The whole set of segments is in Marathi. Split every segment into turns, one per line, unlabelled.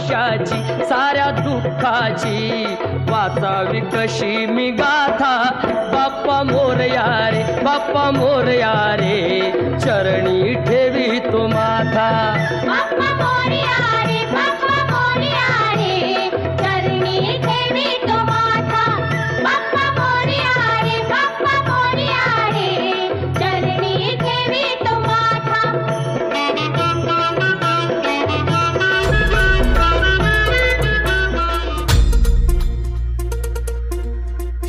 आयुष्याची साऱ्या दुःखाची वाचावी कशी मी गाथा बाप्पा मोरया रे बाप्पा मोरया रे चरणी ठेवी तो माथा
बाप्पा मोरया रे बाप्पा मोरया रे चरणी ठेवी तो माथा बाप्पा मोरया रे बाप्पा मोरया रे चरणी ठेवी तो माथा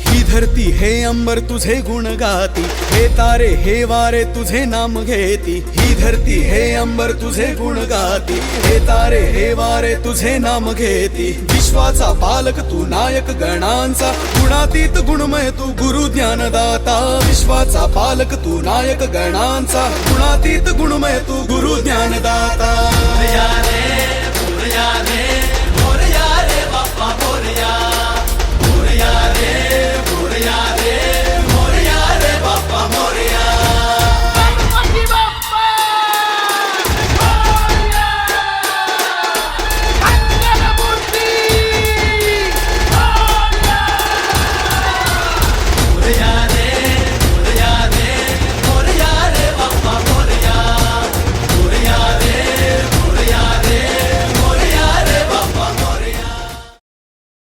ही धरती हे अंबर तुझे गुण गाती हे तारे हे वारे तुझे नाम घेती ही धरती हे अंबर तुझे गुण गाती हे तारे हे वारे तुझे नाम घेती विश्वाचा पालक तू नायक गणांचा गुणातीत गुणमय तू गुरु ज्ञानदाता विश्वाचा पालक तू नायक गणांचा गुणातीत गुणमय तू गुरु ज्ञानदाता
मोरया रे